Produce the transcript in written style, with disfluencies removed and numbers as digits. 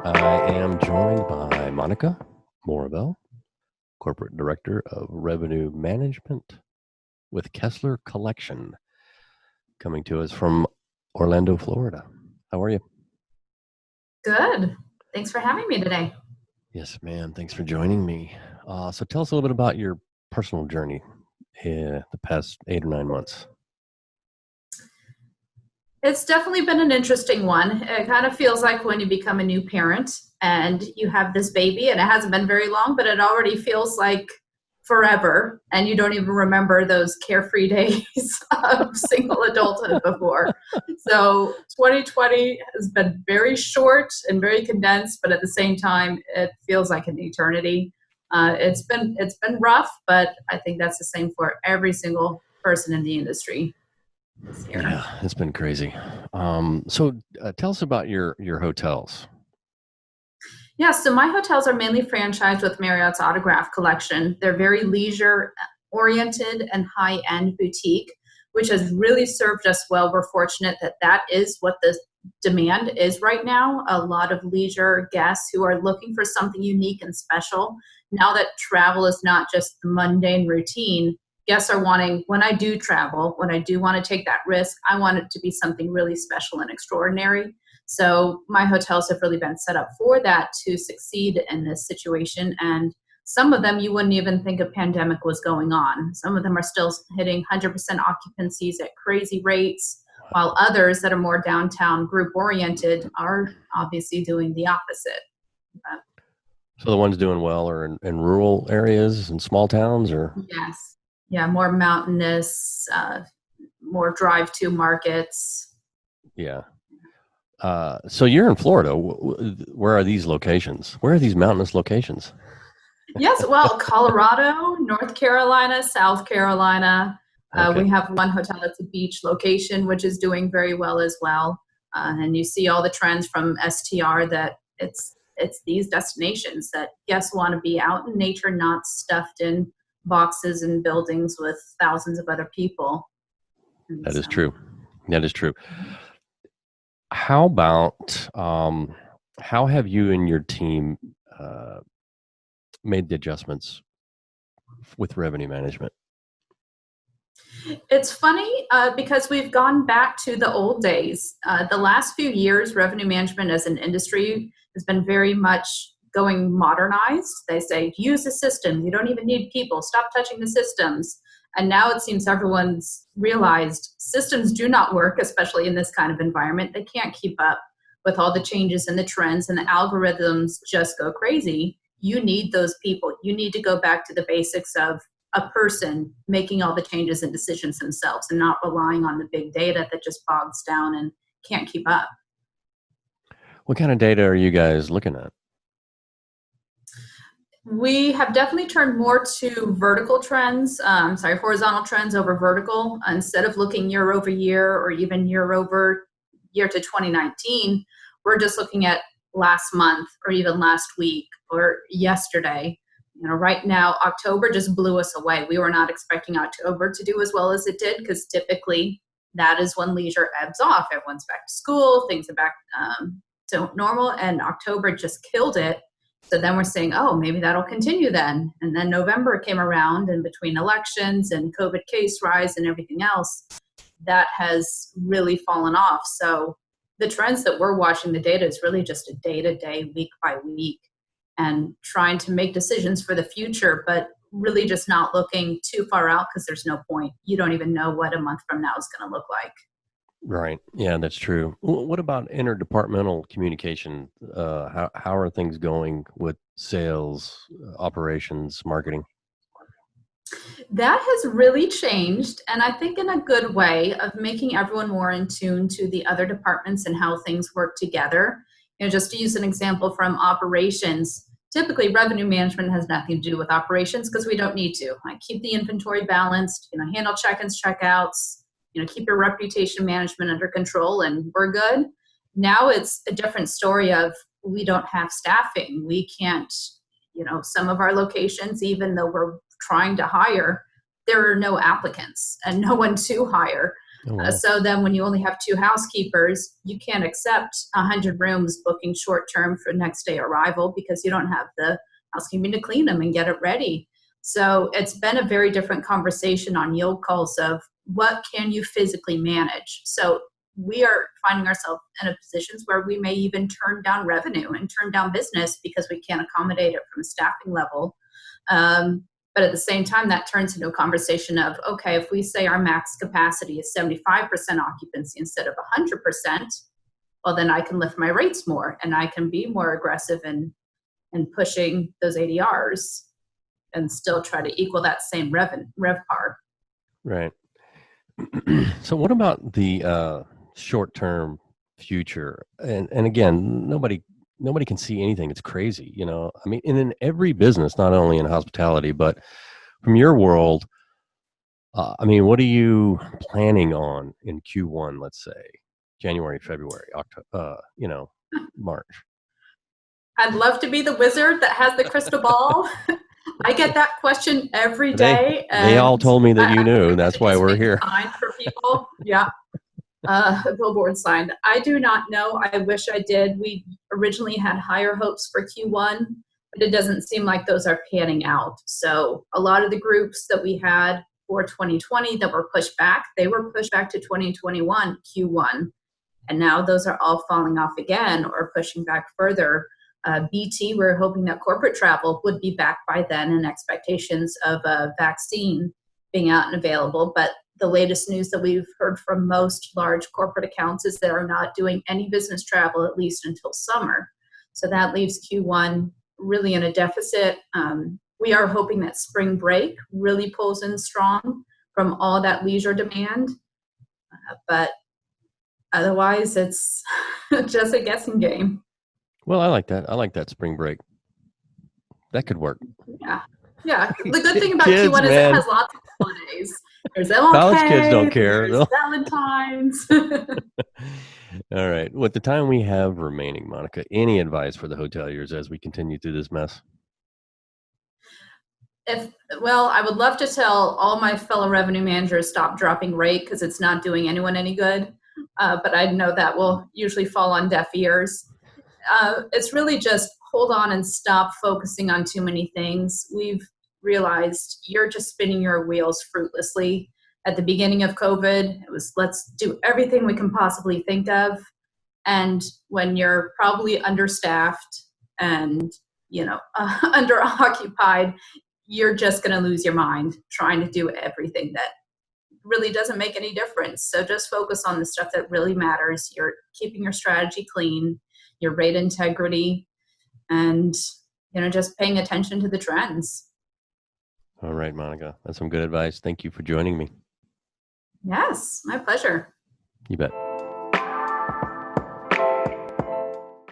I am joined by Monika Morrobel, Corporate Director of Revenue Management with Kessler Collection, coming to us from Orlando, Florida. How are you? Good. Thanks for having me today. Yes, ma'am. Thanks for joining me. So tell us a little bit about your personal journey in the past 8 or 9 months. It's definitely been an interesting one. It kind of feels like when you become a new parent and you have this baby, and it hasn't been very long, but it already feels like forever, and you don't even remember those carefree days of single adulthood before. So 2020 has been very short and very condensed, but at the same time, it feels like an eternity. It's been rough, but I think that's the same for every single person in the industry this year. Yeah, it's been crazy. So tell us about your hotels. Yeah, so my hotels are mainly franchised with Marriott's Autograph Collection. They're very leisure oriented and high end boutique, which has really served us well. We're fortunate that that is what the demand is right now. A lot of leisure guests who are looking for something unique and special. Now that travel is not just the mundane routine, guests are wanting, when I do travel, when I do want to take that risk, I want it to be something really special and extraordinary. So my hotels have really been set up for that to succeed in this situation. And some of them you wouldn't even think a pandemic was going on. Some of them are still hitting 100% occupancies at crazy rates, while others that are more downtown group oriented are obviously doing the opposite. But So the ones doing well are in rural areas and small towns, or yes, yeah, more mountainous, more drive to markets. yeah. So you're in Florida. Where are these locations? Where are these mountainous locations? Yes, well, Colorado, North Carolina, South Carolina. We Okay, have one hotel that's a beach location, which is doing very well as well. And you see all the trends from STR that it's these destinations that guests want to be out in nature, not stuffed in boxes and buildings with thousands of other people. And that is so, true. That is true. How about how have you and your team uh, made the adjustments with revenue management? it's funny because we've gone back to the old days. The last few years, revenue management as an industry has been very much going modernized. They say, use the system. You don't even need people. Stop touching the systems. And now it seems everyone's realized systems do not work, especially in this kind of environment. They can't keep up with all the changes and the trends, and the algorithms just go crazy. You need those people. You need to go back to the basics of a person making all the changes and decisions themselves and not relying on the big data that just bogs down and can't keep up. What kind of data are you guys looking at? We have definitely turned more to vertical trends, horizontal trends over vertical. Instead of looking year over year or even year over year to 2019, we're just looking at last month or even last week or yesterday. You know, right now, October just blew us away. We were not expecting October to do as well as it did because typically that is when leisure ebbs off. Everyone's back to school, things are back to normal, and October just killed it. So then we're saying, oh, maybe that'll continue then. And then November came around, and between elections and COVID case rise and everything else, that has really fallen off. So the trends that we're watching, the data is really just a day to day, week by week, and trying to make decisions for the future, but really just not looking too far out because there's no point. You don't even know what a month from now is going to look like. Right. Yeah, that's true. What about interdepartmental communication? How are things going with sales, operations, marketing? That has really changed, and I think in a good way of making everyone more in tune to the other departments and how things work together. You know, just to use an example from operations, typically revenue management has nothing to do with operations because we don't need to. Like keep the inventory balanced, you know, handle check-ins, checkouts, you know, keep your reputation management under control, and we're good. Now it's a different story of we don't have staffing. We can't, you know, some of our locations, even though we're trying to hire, there are no applicants and no one to hire. Oh, wow. So then when you only have 2 housekeepers, you can't accept 100 rooms booking short term for next day arrival because you don't have the housekeeping to clean them and get it ready. So it's been a very different conversation on yield calls of what can you physically manage. So we are finding ourselves in a positions where we may even turn down revenue and turn down business because we can't accommodate it from a staffing level. But at the same time, that turns into a conversation of, okay, if we say our max capacity is 75% occupancy instead of 100%, well, then I can lift my rates more and I can be more aggressive in pushing those ADRs and still try to equal that same RevPAR. Right. So what about the short-term future? And again, nobody can see anything. It's crazy, you know. I mean, and in every business, not only in hospitality, but from your world, I mean, what are you planning on in Q1, let's say, January, February, October, March? I'd love to be the wizard that has the crystal ball. I get that question every day. They all told me that you knew. That's why we're make a here. sign for people. Yeah. A billboard sign. I do not know. I wish I did. We originally had higher hopes for Q1, but it doesn't seem like those are panning out. So a lot of the groups that we had for 2020 that were pushed back, they were pushed back to 2021 Q1. And now those are all falling off again or pushing back further. BT, we're hoping that corporate travel would be back by then and expectations of a vaccine being out and available. But the latest news that we've heard from most large corporate accounts is they're not doing any business travel, at least until summer. So that leaves Q1 really in a deficit. We are hoping that spring break really pulls in strong from all that leisure demand. But otherwise, it's just a guessing game. Well, I like that. I like that spring break. That could work. Yeah. Yeah. The good thing about Kids, Q1 is man. it has lots of holidays. There's MLK, College kids don't care. there's Valentine's. All right. With the time we have remaining, Monika, any advice for the hoteliers as we continue through this mess? I would love to tell all my fellow revenue managers stop dropping rate because it's not doing anyone any good. But I know that will usually fall on deaf ears. It's really just hold on and stop focusing on too many things. We've realized you're just spinning your wheels fruitlessly. At the beginning of COVID, it was let's do everything we can possibly think of. And when you're probably understaffed and, underoccupied, you're just going to lose your mind trying to do everything that really doesn't make any difference. So just focus on the stuff that really matters. You're keeping your strategy clean, your rate integrity, and just paying attention to the trends. All right, Monika, that's some good advice. Thank you for joining me. Yes, my pleasure. You bet.